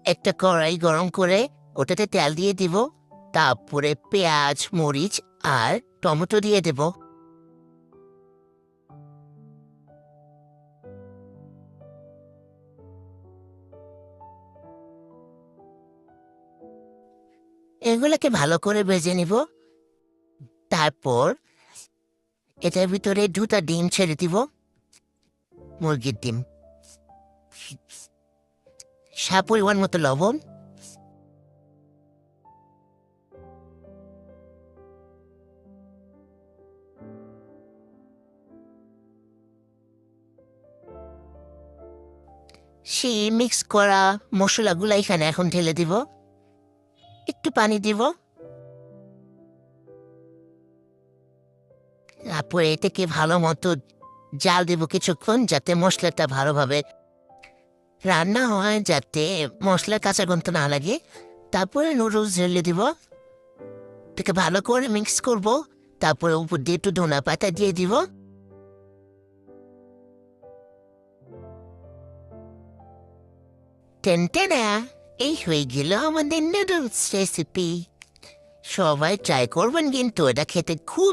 একটা কড়াই গরম করে ওটাতে তেল দিয়ে দিব, তারপরে পেঁয়াজ, মরিচ আর টমেটো দিয়ে দেব। এগুলোকে ভালো করে ভেজে নিব। তারপর এটার ভিতরে 2টা ডিম ছেড়ে দিব, মুরগির ডিম। পরিমাণ মতো লবণ, সেই মিক্স করা মশলাগুলো এখানে এখন ঢেলে দিব। একটু পানি দিব, তারপরে এটাকে ভালো মতো জাল দেব কিছুক্ষণ, যাতে মশলাটা ভালোভাবে রান্না হয়, যাতে মশলার কাঁচা গন্ধ না লাগে। তারপরে নুডলস ঢেলে দিব, এটাকে ভালো করে মিক্স করব। তারপরে উপর দিয়ে একটু ধনা পাতা দিয়ে দিব। টেনটেনা, এই হয়ে গেল আমাদের নুডলস রেসিপি। সবাই ট্রাই করবেন, কিন্তু এটা খেতে খুব